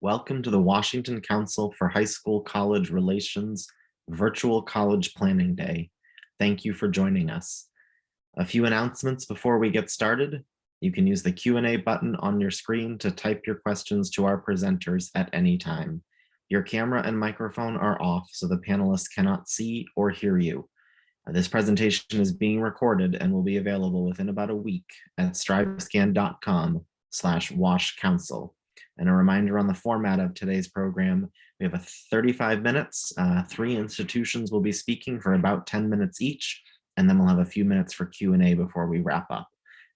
Welcome to the Washington Council for High School College Relations Virtual College Planning Day. Thank you for joining us. A few announcements before we get started. You can use the Q&A button on your screen to type your questions to our presenters at any time. Your camera and microphone are off, so the panelists cannot see or hear you. This presentation is being recorded and will be available within about a week at strivescan.com/washcouncil. And a reminder on the format of today's program, we have 35 minutes. 3 institutions will be speaking for about 10 minutes each, and then we'll have a few minutes for Q&A before we wrap up.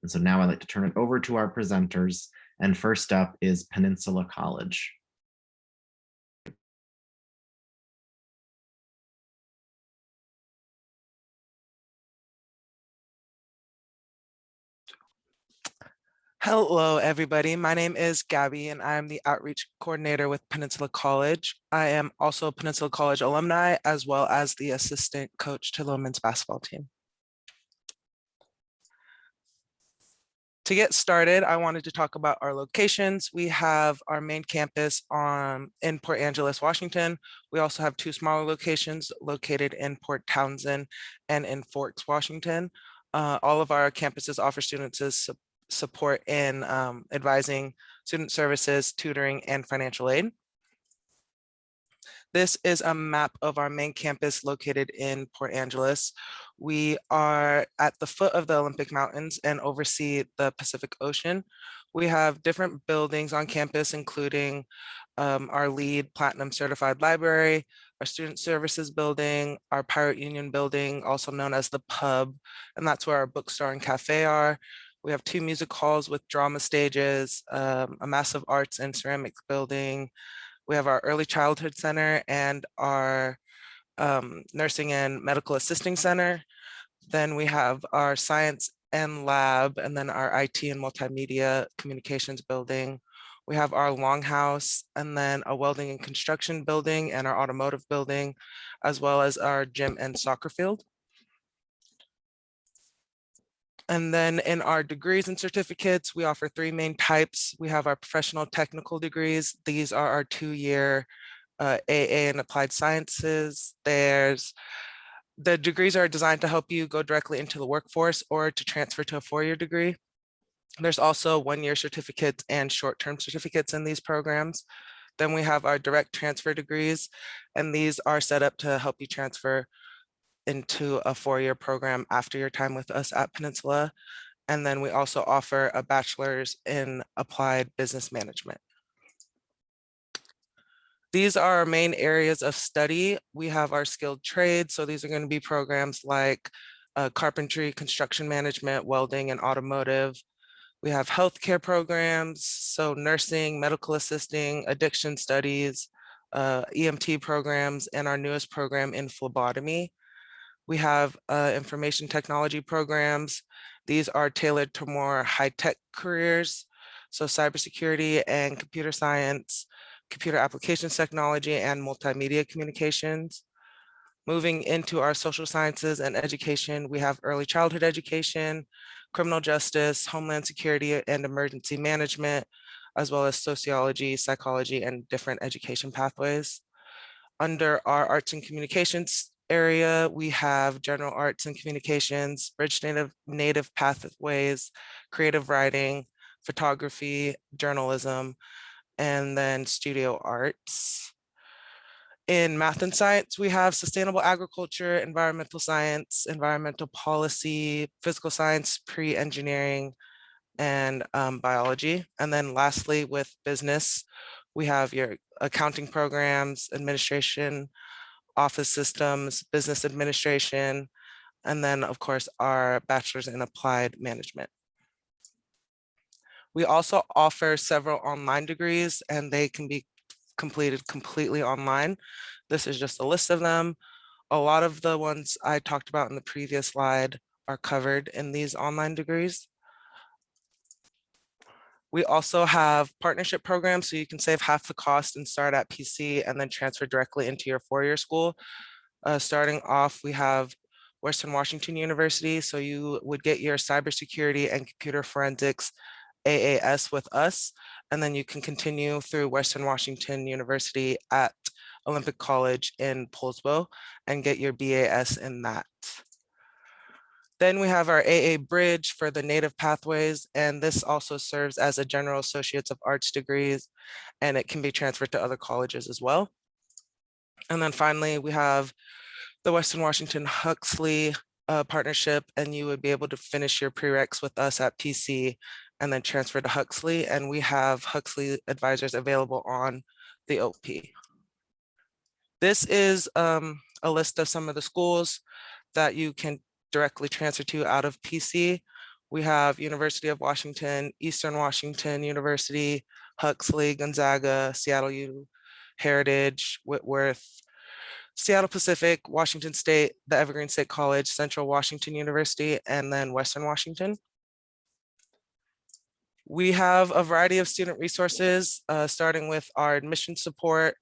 And so now I'd like to turn it over to our presenters. And first up is Peninsula College. Hello, everybody. My name is Gabby, and I am the Outreach Coordinator with Peninsula College. I am also a Peninsula College alumni, as well as the assistant coach to the women's basketball team. To get started, I wanted to talk about our locations. We have our main campus in Port Angeles, Washington. We also have 2 smaller locations located in Port Townsend and in Forks, Washington. All of our campuses offer students support in advising, student services, tutoring, and financial aid. This is a map of our main campus located in Port Angeles. We are at the foot of the Olympic Mountains and oversee the Pacific Ocean. We have different buildings on campus, including our LEED Platinum Certified Library, our Student Services Building, our Pirate Union Building, also known as the Pub, and that's where our bookstore and cafe are. We have 2 music halls with drama stages, a massive arts and ceramics building. We have our early childhood center and our nursing and medical assisting center. Then we have our science and lab, and then our IT and multimedia communications building. We have our longhouse, and then a welding and construction building, and our automotive building, as well as our gym and soccer field. And then in our degrees and certificates, we offer 3 main types. We have our professional technical degrees. These are our 2-year AA and applied sciences. The degrees are designed to help you go directly into the workforce or to transfer to a 4-year degree. There's also 1-year certificates and short-term certificates in these programs. Then we have our direct transfer degrees, and these are set up to help you transfer into a 4-year program after your time with us at Peninsula. And then we also offer a bachelor's in applied business management. These are our main areas of study. We have our skilled trades. So these are going to be programs like carpentry, construction management, welding, and automotive. We have healthcare programs, so nursing, medical assisting, addiction studies, EMT programs, and our newest program in phlebotomy. We have information technology programs. These are tailored to more high-tech careers, so cybersecurity and computer science, computer applications technology, and multimedia communications. Moving into our social sciences and education, we have early childhood education, criminal justice, homeland security, and emergency management, as well as sociology, psychology, and different education pathways. Under our arts and communications area, we have general arts and communications, bridge native pathways, creative writing, photography, journalism, and then studio arts. In math and science, we have sustainable agriculture, environmental science, environmental policy, physical science, pre-engineering, and biology. And then lastly, with business, we have your accounting programs, administration, office systems, business administration, and then of course our bachelor's in applied management. We also offer several online degrees, and they can be completed completely online. This is just a list of them. A lot of the ones I talked about in the previous slide are covered in these online degrees. We also have partnership programs, so you can save half the cost and start at PC and then transfer directly into your 4-year school. Starting off, we have Western Washington University, so you would get your cybersecurity and computer forensics AAS with us, and then you can continue through Western Washington University at Olympic College in Poulsbo and get your BAS in that. Then we have our AA Bridge for the native pathways, and this also serves as a general associates of arts degrees, and it can be transferred to other colleges as well. And then finally, we have the Western Washington Huxley partnership, and you would be able to finish your prereqs with us at PC and then transfer to Huxley. And we have Huxley advisors available on the OP. This is a list of some of the schools that you can directly transfer to out of PC. We have University of Washington, Eastern Washington University, Huxley, Gonzaga, Seattle U, Heritage, Whitworth, Seattle Pacific, Washington State, the Evergreen State College, Central Washington University, and then Western Washington. We have a variety of student resources, starting with our admission support.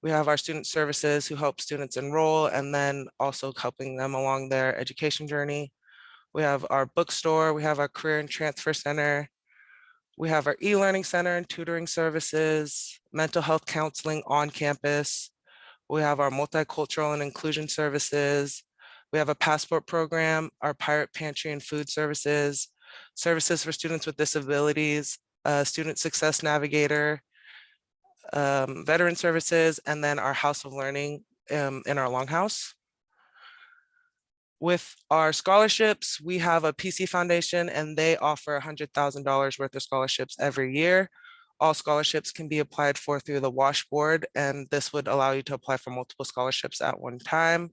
We have our student services who help students enroll and then also helping them along their education journey. We have our bookstore, we have our career and transfer center. We have our e-learning center and tutoring services, mental health counseling on campus. We have our multicultural and inclusion services. We have a passport program, our pirate pantry and food services, services for students with disabilities, student success navigator, veteran services, and then our house of learning in our longhouse. With our scholarships, we have a PC Foundation and they offer $100,000 worth of scholarships every year. All scholarships can be applied for through the WASH board, and this would allow you to apply for multiple scholarships at one time.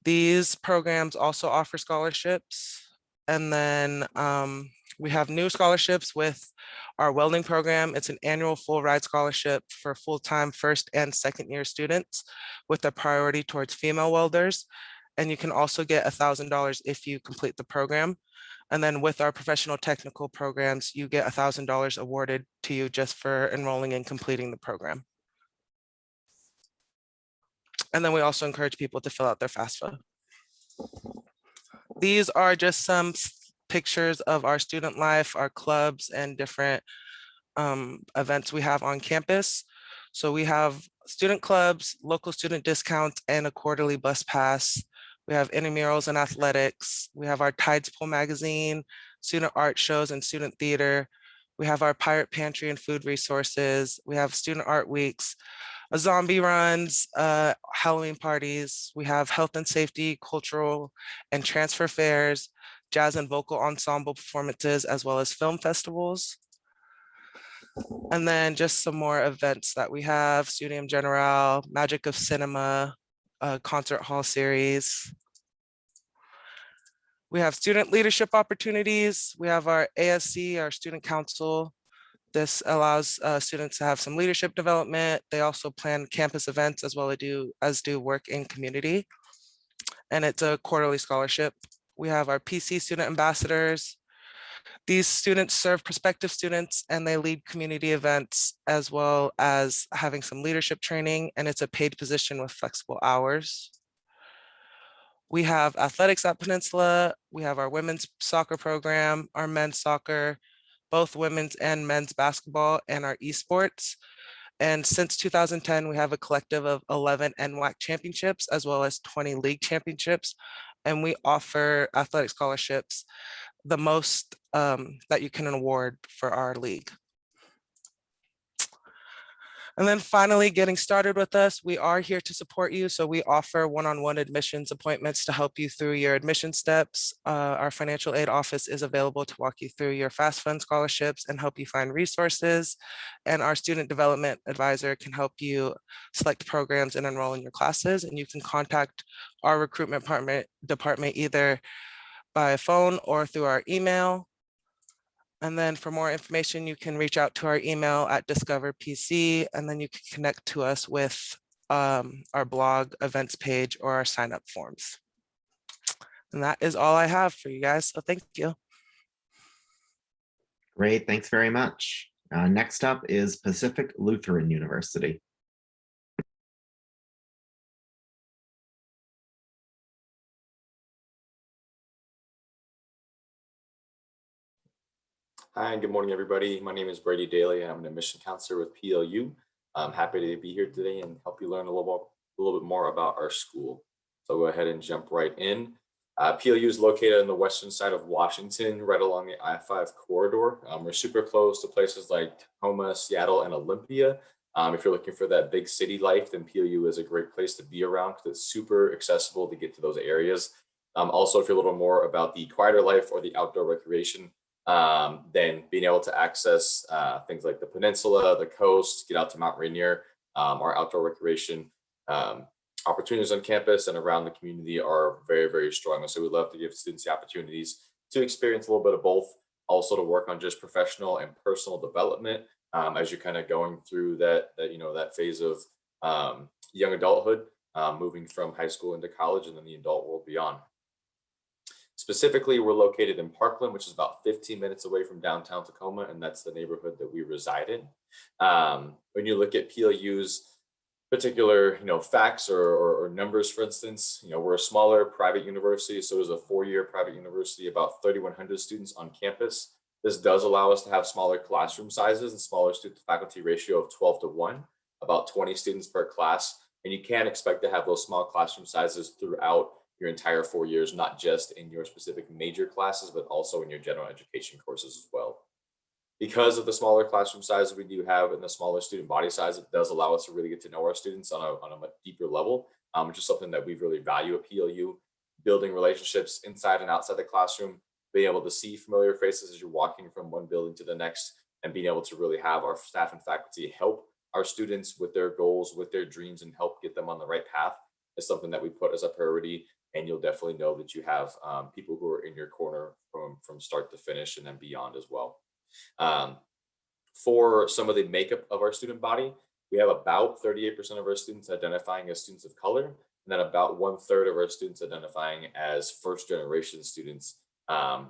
These programs also offer scholarships. And then we have new scholarships with our welding program. It's an annual full ride scholarship for full-time first and second year students with a priority towards female welders. And you can also get $1,000 if you complete the program. And then with our professional technical programs, you get $1,000 awarded to you just for enrolling and completing the program. And then we also encourage people to fill out their FAFSA. These are just some pictures of our student life, our clubs, and different events we have on campus. So we have student clubs, local student discounts, and a quarterly bus pass. We have intramurals and athletics. We have our Tides Pool magazine, student art shows and student theater. We have our pirate pantry and food resources. We have student art weeks, zombie runs, Halloween parties. We have health and safety, cultural and transfer fairs, jazz and vocal ensemble performances, as well as film festivals. And then just some more events that we have: Studium General, Magic of Cinema, concert hall series. We have student leadership opportunities. We have our ASC, our student council. This allows students to have some leadership development. They also plan campus events as well as do work in community. And it's a quarterly scholarship. We have our PC student ambassadors. These students serve prospective students and they lead community events as well as having some leadership training, and it's a paid position with flexible hours. We have athletics at Peninsula. We have our women's soccer program, our men's soccer, both women's and men's basketball, and our esports. And since 2010, we have a collective of 11 NWAC championships as well as 20 league championships. And we offer athletic scholarships, the most that you can award for our league. And then finally, getting started with us, we are here to support you. So we offer one-on-one admissions appointments to help you through your admission steps. Our financial aid office is available to walk you through your FAFSA fund scholarships and help you find resources. And our student development advisor can help you select programs and enroll in your classes. And you can contact our recruitment department either by phone or through our email. And then for more information, you can reach out to our email at Discover PC, and then you can connect to us with our blog events page or our sign up forms. And that is all I have for you guys. So thank you. Great, thanks very much. Next up is Pacific Lutheran University. Hi, good morning, everybody. My name is Brady Daly, and I'm an admission counselor with PLU. I'm happy to be here today and help you learn a little bit more about our school. So I'll go ahead and jump right in. PLU is located on the western side of Washington, right along the I-5 corridor. We're super close to places like Tacoma, Seattle, and Olympia. If you're looking for that big city life, then PLU is a great place to be around because it's super accessible to get to those areas. Also, if you're a little more about the quieter life or the outdoor recreation, then being able to access things like the peninsula, the coast, get out to Mount Rainier, our outdoor recreation opportunities on campus and around the community are very, very strong. So we love to give students the opportunities to experience a little bit of both, also to work on just professional and personal development as you're kind of going through that phase of young adulthood, moving from high school into college and then the adult world beyond. Specifically, we're located in Parkland, which is about 15 minutes away from downtown Tacoma, and that's the neighborhood that we reside in. When you look at PLU's particular, facts or numbers, for instance, we're a smaller private university, so it's a 4-year private university, about 3,100 students on campus. This does allow us to have smaller classroom sizes and smaller student to faculty ratio of 12 to 1, about 20 students per class, and you can expect to have those small classroom sizes throughout your entire 4 years, not just in your specific major classes, but also in your general education courses as well. Because of the smaller classroom sizes we do have and the smaller student body size, it does allow us to really get to know our students on a much deeper level, which is something that we really value at PLU, building relationships inside and outside the classroom, being able to see familiar faces as you're walking from one building to the next, and being able to really have our staff and faculty help our students with their goals, with their dreams, and help get them on the right path is something that we put as a priority. And you'll definitely know that you have people who are in your corner from start to finish and then beyond as well. Um, for some of the makeup of our student body, we have about 38% of our students identifying as students of color, and then about 1/3 of our students identifying as first generation students.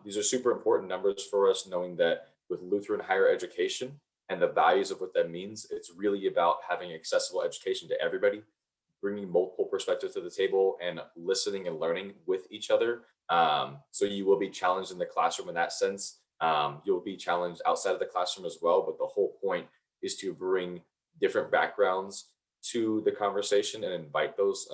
These are super important numbers for us, knowing that with Lutheran higher education and the values of what that means, it's really about having accessible education to everybody, bringing multiple perspectives to the table and listening and learning with each other. So you will be challenged in the classroom in that sense. You'll be challenged outside of the classroom as well. But the whole point is to bring different backgrounds to the conversation and invite those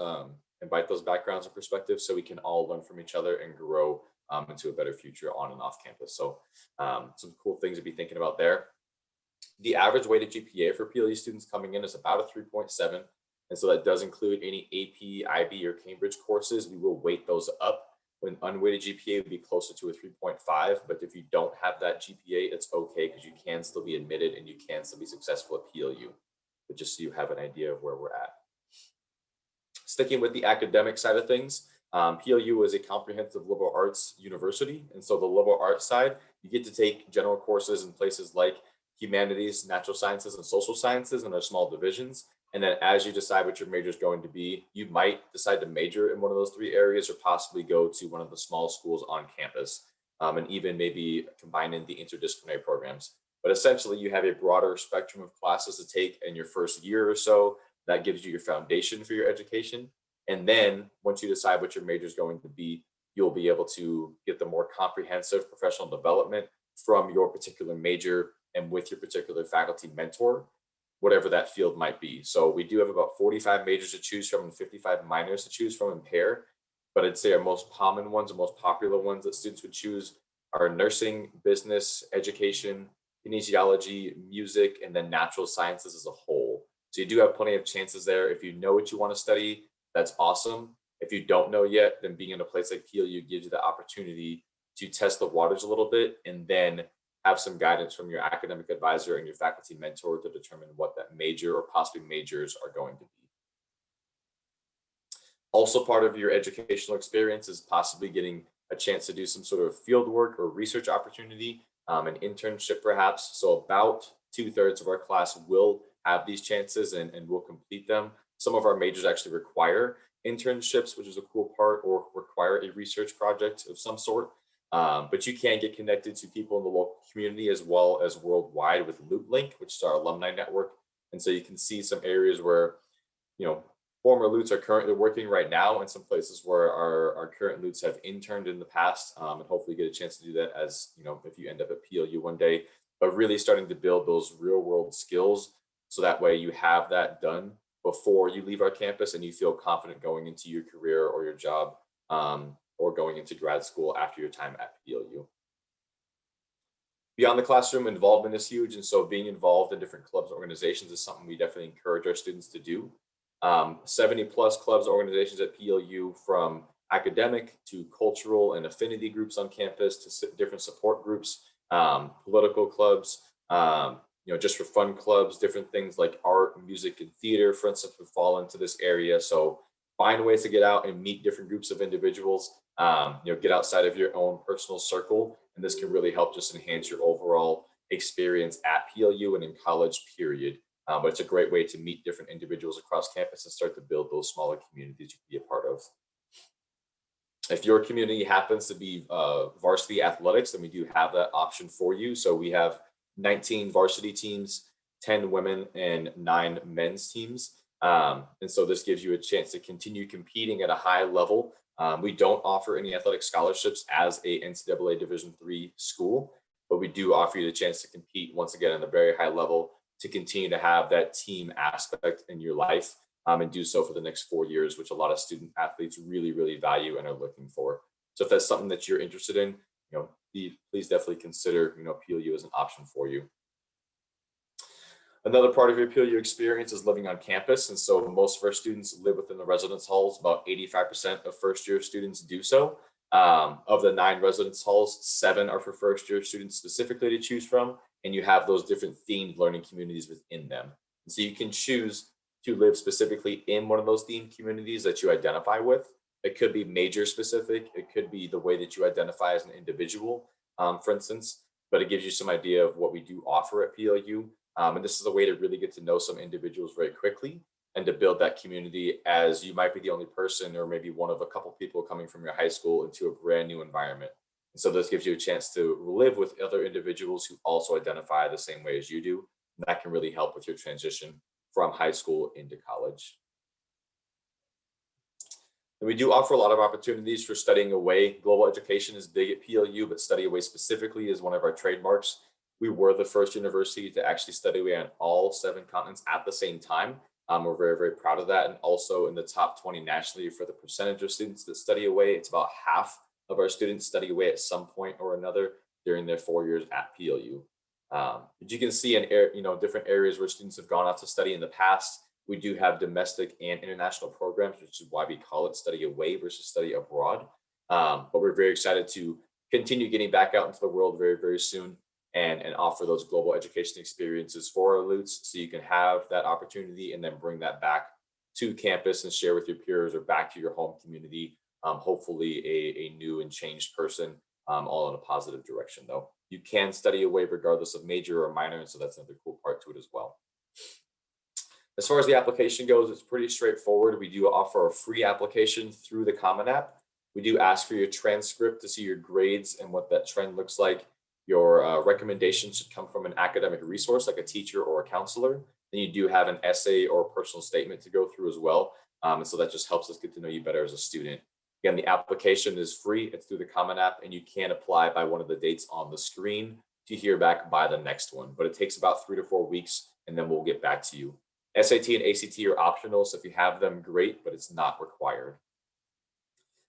backgrounds and perspectives so we can all learn from each other and grow into a better future on and off campus. So some cool things to be thinking about there. The average weighted GPA for PLE students coming in is about a 3.7. And so that does include any AP, IB, or Cambridge courses. We will weight those up. When unweighted GPA would be closer to a 3.5. But if you don't have that GPA, it's okay because you can still be admitted and you can still be successful at PLU. But just so you have an idea of where we're at. Sticking with the academic side of things, PLU is a comprehensive liberal arts university. And so the liberal arts side, you get to take general courses in places like humanities, natural sciences, and social sciences in their small divisions. And then as you decide what your major is going to be, you might decide to major in one of those 3 areas or possibly go to one of the small schools on campus and even maybe combining the interdisciplinary programs. But essentially, you have a broader spectrum of classes to take in your first year or so. That gives you your foundation for your education. And then once you decide what your major is going to be, you'll be able to get the more comprehensive professional development from your particular major and with your particular faculty mentor, whatever that field might be. So we do have about 45 majors to choose from and 55 minors to choose from in pair. But I'd say our most common ones, the most popular ones that students would choose are nursing, business, education, kinesiology, music, and then natural sciences as a whole. So you do have plenty of chances there. If you know what you want to study, that's awesome. If you don't know yet, then being in a place like PLU gives you the opportunity to test the waters a little bit and then have some guidance from your academic advisor and your faculty mentor to determine what that major or possibly majors are going to be. Also, part of your educational experience is possibly getting a chance to do some sort of field work or research opportunity, an internship perhaps. So about 2/3 of our class will have these chances and will complete them. Some of our majors actually require internships, which is a cool part, or require a research project of some sort. But you can get connected to people in the local community as well as worldwide with LoopLink, which is our alumni network. And so you can see some areas where, former Lutes are currently working right now in some places where our current Lutes have interned in the past, and hopefully get a chance to do that as, if you end up at PLU one day, but really starting to build those real world skills. So that way you have that done before you leave our campus and you feel confident going into your career or your job, or going into grad school after your time at PLU. Beyond the classroom, involvement is huge. And so being involved in different clubs and organizations is something we definitely encourage our students to do. 70 plus clubs and organizations at PLU, from academic to cultural and affinity groups on campus to different support groups, political clubs, just for fun clubs, different things like art, music, and theater, for instance, would fall into this area. So find ways to get out and meet different groups of individuals, get outside of your own personal circle. And this can really help just enhance your overall experience at PLU and in college, period. But it's a great way to meet different individuals across campus and start to build those smaller communities you can be a part of. If your community happens to be varsity athletics, then we do have that option for you. So we have 19 varsity teams, 10 women, and 9 men's teams. And so this gives you a chance to continue competing at a high level. We don't offer any athletic scholarships as a NCAA Division III school, but we do offer you the chance to compete once again at a very high level, to continue to have that team aspect in your life, and do so for the next 4 years, which a lot of student athletes really, really value and are looking for. So if that's something that you're interested in, please definitely consider, PLU as an option for you. Another part of your PLU experience is living on campus. And so most of our students live within the residence halls. About 85% of first year students do so. Of the 9 residence halls, 7 are for first year students specifically to choose from. And you have those different themed learning communities within them. And so you can choose to live specifically in one of those themed communities that you identify with. It could be major specific. It could be the way that you identify as an individual, for instance, but it gives you some idea of what we do offer at PLU. And this is a way to really get to know some individuals very quickly and to build that community, as you might be the only person or maybe one of a couple people coming from your high school into a brand new environment. And so this gives you a chance to live with other individuals who also identify the same way as you do. And that can really help with your transition from high school into college. And we do offer a lot of opportunities for studying away. Global education is big at PLU, but study away specifically is one of our trademarks. We were the first university to actually study away on all 7 continents at the same time. We're very, very proud of that. And also in the top 20 nationally for the percentage of students that study away, it's about half of our students study away at some point or another during their 4 years at PLU. But you can see in different areas where students have gone off to study in the past. We do have domestic and international programs, which is why we call it study away versus study abroad. But we're very excited to continue getting back out into the world very, very soon and offer those global education experiences for our Lutes, so you can have that opportunity and then bring that back to campus and share with your peers or back to your home community. Hopefully a new and changed person, all in a positive direction though. You can study away regardless of major or minor, and so that's another cool part to it as well. As far as the application goes, it's pretty straightforward. We do offer a free application through the Common App. We do ask for your transcript to see your grades and what that trend looks like. Your recommendations should come from an academic resource like a teacher or a counselor. Then you do have an essay or a personal statement to go through as well. And so that just helps us get to know you better as a student. Again, the application is free. It's through the Common App, and you can apply by one of the dates on the screen to hear back by the next one. But it takes about 3 to 4 weeks, and then we'll get back to you. SAT and ACT are optional, so if you have them, great, but it's not required.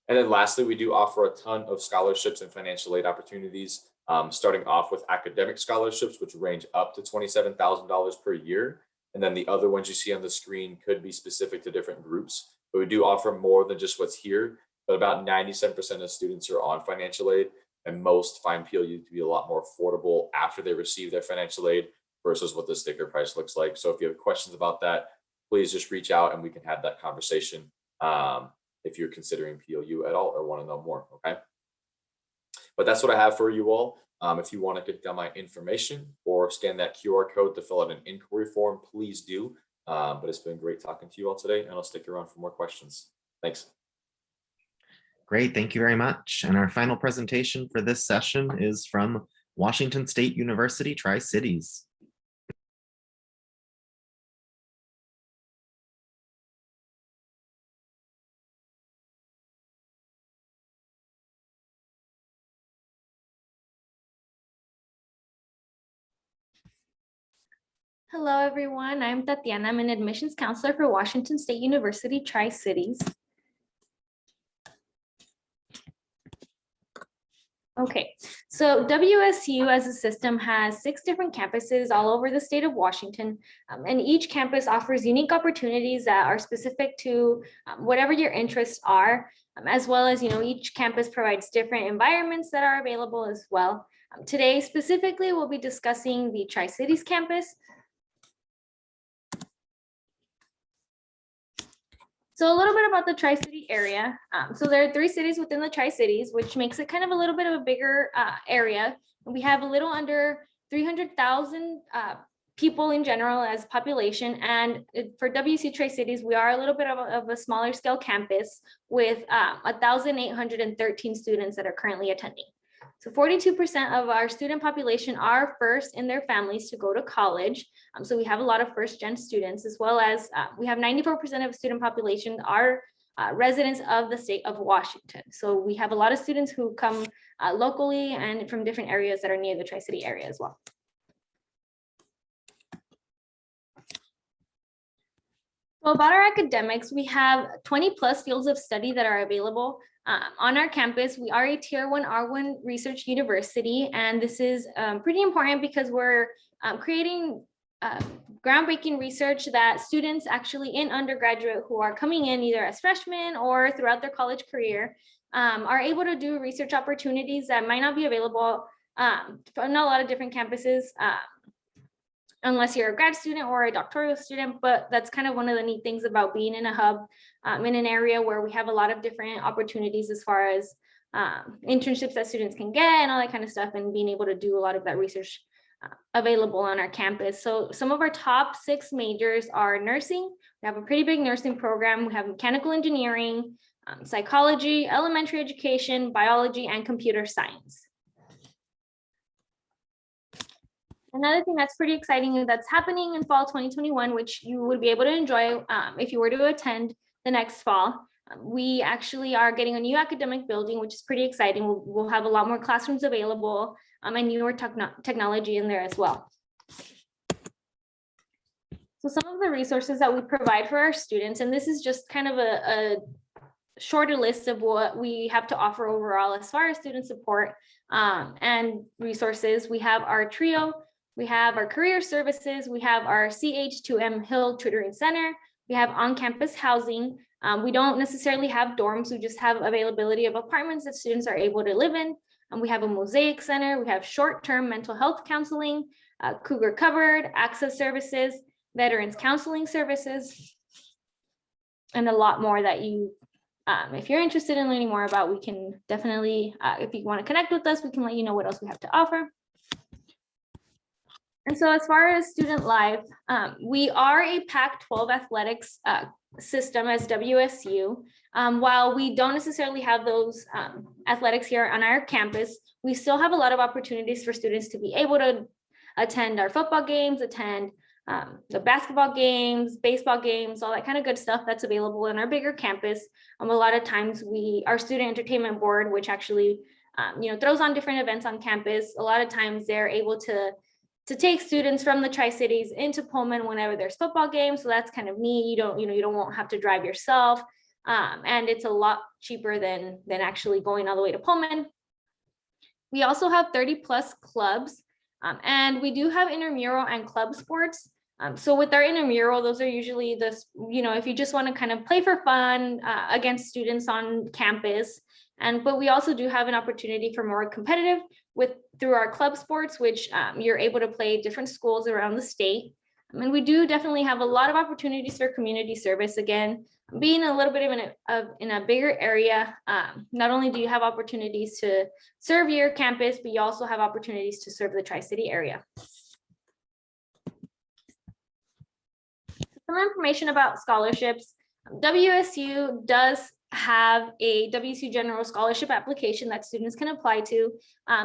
And then lastly, we do offer a ton of scholarships and financial aid opportunities, starting off with academic scholarships, which range up to $27,000 per year. And then the other ones you see on the screen could be specific to different groups, but we do offer more than just what's here. But about 97% of students are on financial aid, and most find PLU to be a lot more affordable after they receive their financial aid versus what the sticker price looks like. So if you have questions about that, please just reach out and we can have that conversation if you're considering PLU at all or want to know more, okay? But that's what I have for you all. If you want to get down my information or scan that QR code to fill out an inquiry form, please do. But it's been great talking to you all today, and I'll stick around for more questions. Thanks. Great, thank you very much. And our final presentation for this session is from Washington State University, Tri-Cities. Hello, everyone. I'm Tatiana. I'm an admissions counselor for Washington State University Tri-Cities. Okay, so WSU as a system has 6 different campuses all over the state of Washington, and each campus offers unique opportunities that are specific to whatever your interests are, as well as, each campus provides different environments that are available as well. Today, specifically, we'll be discussing the Tri-Cities campus. So a little bit about the Tri-City area. So there are 3 cities within the Tri-Cities, which makes it kind of a little bit of a bigger area. We have a little under 300,000 people in general as population. And for WC Tri-Cities, we are a little bit of a smaller scale campus with 1,813 students that are currently attending. So 42% of our student population are first in their families to go to college. So we have a lot of first-gen students, as well as we have 94% of student population are residents of the state of Washington. So we have a lot of students who come locally and from different areas that are near the Tri-City area as well. So about our academics, we have 20 plus fields of study that are available. On our campus, we are a Tier 1 R1 research university, and this is pretty important because we're creating groundbreaking research that students actually in undergraduate who are coming in either as freshmen or throughout their college career are able to do research opportunities that might not be available on a lot of different campuses unless you're a grad student or a doctoral student. But that's kind of one of the neat things about being in a hub in an area where we have a lot of different opportunities as far as internships that students can get and all that kind of stuff, and being able to do a lot of that research available on our campus. So some of our top 6 majors are nursing. We have a pretty big nursing program. We have mechanical engineering, psychology, elementary education, biology, and computer science. Another thing that's pretty exciting that's happening in fall 2021, which you would be able to enjoy if you were to attend the next fall. We actually are getting a new academic building, which is pretty exciting. We'll have a lot more classrooms available and newer technology in there as well. So some of the resources that we provide for our students, and this is just kind of a shorter list of what we have to offer overall as far as student support and resources. We have our TRIO, we have our career services, we have our CH2M Hill Tutoring Center, we have on-campus housing. We don't necessarily have dorms, we just have availability of apartments that students are able to live in. And we have a mosaic center, we have short-term mental health counseling, Cougar Covered, access services, veterans counseling services, and a lot more that you, if you're interested in learning more about, we can definitely, if you want to connect with us, we can let you know what else we have to offer. And so as far as student life, we are a Pac-12 athletics system as WSU. While we don't necessarily have those athletics here on our campus, we still have a lot of opportunities for students to be able to attend our football games, attend the basketball games, baseball games, all that kind of good stuff that's available in our bigger campus. A lot of times our student entertainment board, which actually throws on different events on campus, a lot of times they're able to take students from the Tri-Cities into Pullman whenever there's football games. So that's kind of neat. You don't have to drive yourself. And it's a lot cheaper than actually going all the way to Pullman. We also have 30 plus clubs, and we do have intramural and club sports. So with our intramural, those are usually if you just want to kind of play for fun against students on campus. But we also do have an opportunity for more competitive through our club sports, which you're able to play different schools around the state. And we do definitely have a lot of opportunities for community service. Again, being a little bit in a bigger area, not only do you have opportunities to serve your campus, but you also have opportunities to serve the Tri-City area. Some information about scholarships. WSU does have a WSU General Scholarship application that students can apply to.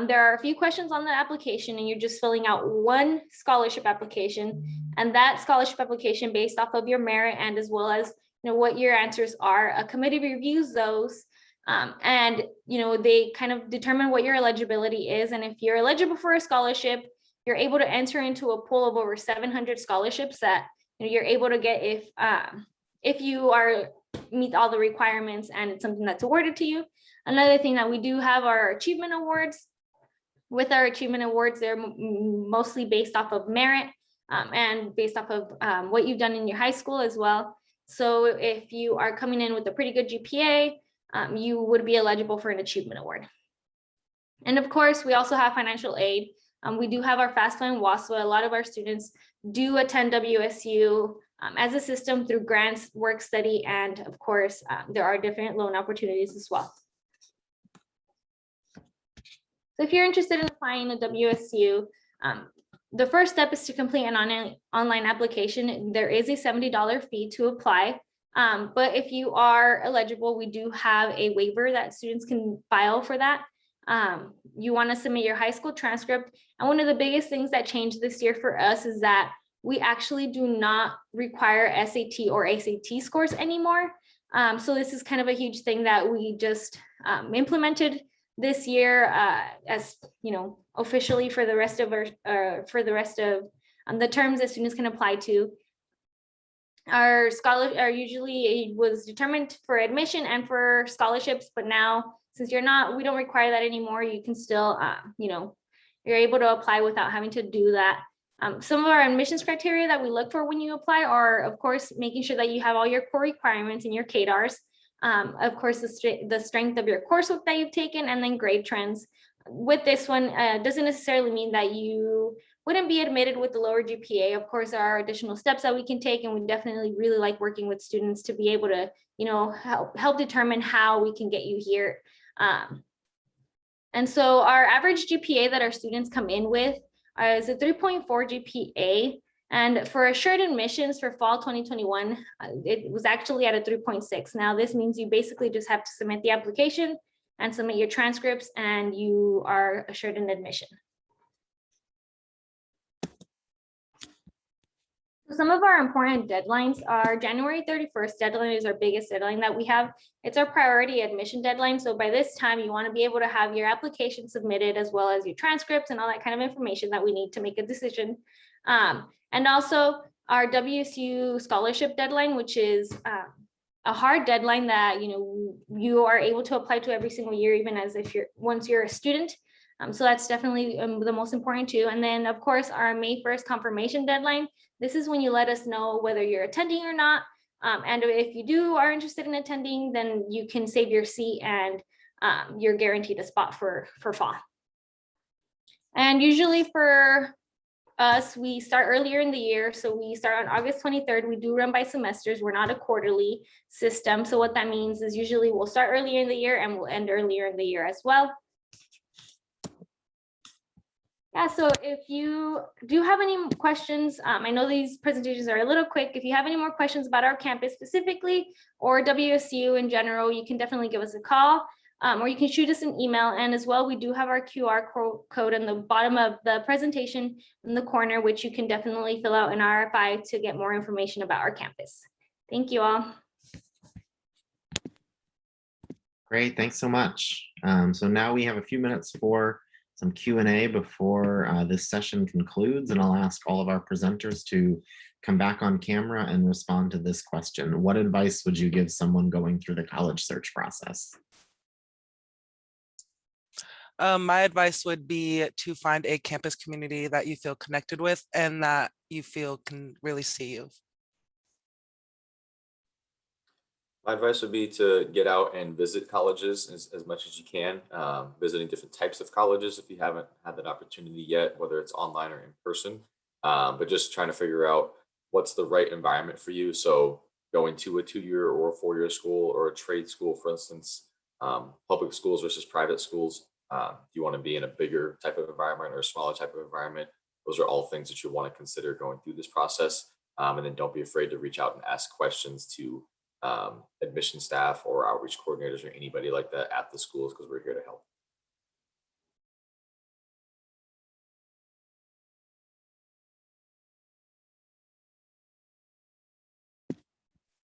There are a few questions on the application, and you're just filling out one scholarship application, and that scholarship application based off of your merit and as well as what your answers are. A committee reviews those, and they kind of determine what your eligibility is, and if you're eligible for a scholarship, you're able to enter into a pool of over 700 scholarships that you're able to get if you meet all the requirements and it's something that's awarded to you. Another thing that we do have are achievement awards. With our achievement awards, they're mostly based off of merit and based off of what you've done in your high school as well. So if you are coming in with a pretty good GPA, you would be eligible for an achievement award. And of course, we also have financial aid. We do have our FAFSA and WSU. A lot of our students do attend WSU as a system through grants, work study, and of course, there are different loan opportunities as well. So if you're interested in applying to WSU, the first step is to complete an online application. There is a $70 fee to apply. But if you are eligible, we do have a waiver that students can file for that. You want to submit your high school transcript. And one of the biggest things that changed this year for us is that we actually do not require SAT or ACT scores anymore. So this is kind of a huge thing that we just implemented this year, as officially for the rest of the terms that students can apply to. Our scholars are usually was determined for admission and for scholarships, but now since we don't require that anymore, you can still, you're able to apply without having to do that. Some of our admissions criteria that we look for when you apply are, of course, making sure that you have all your core requirements and your KDARs. Of course, the strength of your coursework that you've taken, and then grade trends. With this one, doesn't necessarily mean that you wouldn't be admitted with the lower GPA. Of course, there are additional steps that we can take, and we definitely really like working with students to be able to, help determine how we can get you here. And so our average GPA that our students come in with is a 3.4 GPA. And for assured admissions for fall 2021, it was actually at a 3.6. Now, this means you basically just have to submit the application and submit your transcripts, and you are assured an admission. Some of our important deadlines are January 31st deadline is our biggest deadline that we have. It's our priority admission deadline. So by this time, you want to be able to have your application submitted as well as your transcripts and all that kind of information that we need to make a decision. And also our WSU Scholarship Deadline, which is a hard deadline that you are able to apply to every single year, even as if once you're a student. So that's definitely the most important too. And then of course our May 1st confirmation deadline. This is when you let us know whether you're attending or not. And if you are interested in attending, then you can save your seat and you're guaranteed a spot for fall. And usually for us, we start earlier in the year. So we start on August 23rd. We do run by semesters. We're not a quarterly system. So what that means is usually we'll start earlier in the year and we'll end earlier in the year as well. Yeah, so if you do have any questions, I know these presentations are a little quick. If you have any more questions about our campus specifically or WSU in general, you can definitely give us a call or you can shoot us an email. And as well, we do have our QR code in the bottom of the presentation in the corner, which you can definitely fill out an RFI to get more information about our campus. Thank you all. Great, thanks so much. So now we have a few minutes for some Q&A before this session concludes, and I'll ask all of our presenters to come back on camera and respond to this question. What advice would you give someone going through the college search process? My advice would be to find a campus community that you feel connected with and that you feel can really see you. My advice would be to get out and visit colleges as much as you can, visiting different types of colleges if you haven't had that opportunity yet, whether it's online or in person, but just trying to figure out what's the right environment for you. So going to a 2-year or a 4-year school or a trade school, for instance, public schools versus private schools. Do you want to be in a bigger type of environment or a smaller type of environment? Those are all things that you want to consider going through this process. And then don't be afraid to reach out and ask questions to admission staff or outreach coordinators or anybody like that at the schools, because we're here to help.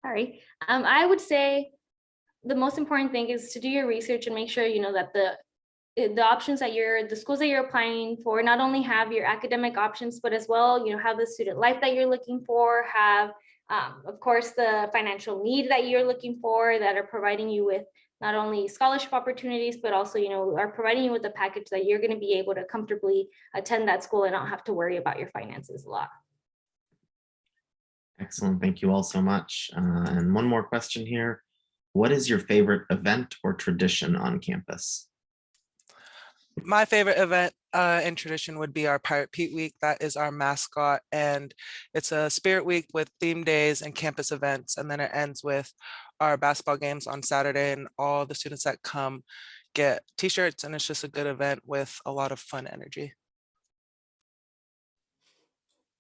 Sorry, I would say the most important thing is to do your research and make sure that the the options that the schools that you're applying for not only have your academic options, but as well, have the student life that you're looking for, have, of course, the financial need that you're looking for, that are providing you with not only scholarship opportunities, but also, are providing you with a package that you're going to be able to comfortably attend that school and not have to worry about your finances a lot. Excellent. Thank you all so much. And one more question here. What is your favorite event or tradition on campus? My favorite event and tradition would be our Pirate Pete Week. That is our mascot, and it's a spirit week with theme days and campus events. And then it ends with our basketball games on Saturday, and all the students that come get t-shirts, and it's just a good event with a lot of fun energy.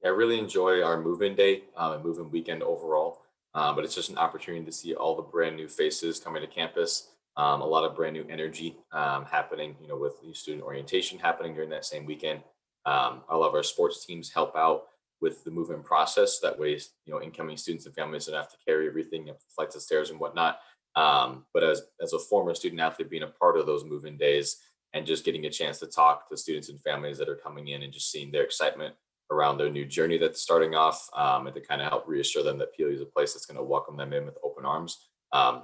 I really enjoy our move-in day and move-in weekend overall, but it's just an opportunity to see all the brand new faces coming to campus. A lot of brand new energy happening, with new student orientation happening during that same weekend. A lot of our sports teams help out with the move-in process. That way, incoming students and families don't have to carry everything up flights of stairs and whatnot. But as a former student athlete, being a part of those move-in days and just getting a chance to talk to students and families that are coming in and just seeing their excitement around their new journey that's starting off, and to kind of help reassure them that PLU is a place that's going to welcome them in with open arms.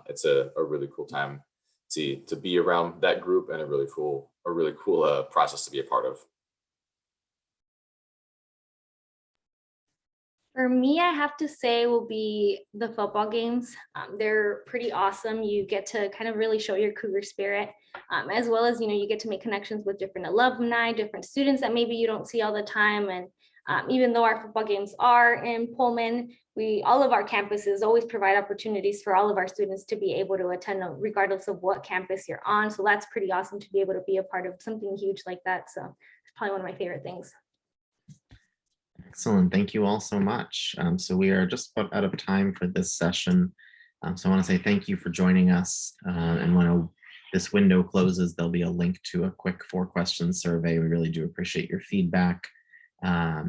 It's a really cool time to be around that group, and a really cool process to be a part of. For me, I have to say will be the football games. They're pretty awesome. You get to kind of really show your Cougar spirit, as well as, you get to make connections with different alumni, different students that maybe you don't see all the time. And even though our football games are in Pullman, all of our campuses always provide opportunities for all of our students to be able to attend regardless of what campus you're on. So that's pretty awesome to be able to be a part of something huge like that. So it's probably one of my favorite things. Excellent. Thank you all so much. So we are just about out of time for this session. So I want to say thank you for joining us. And when this window closes, there'll be a link to a quick 4-question survey. We really do appreciate your feedback. A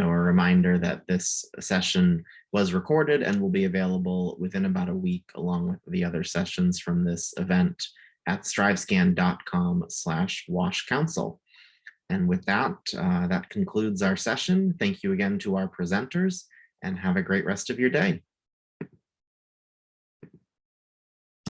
reminder that this session was recorded and will be available within about a week, along with the other sessions from this event at strivescan.com/WSU Council. And with that, that concludes our session. Thank you again to our presenters, and have a great rest of your day.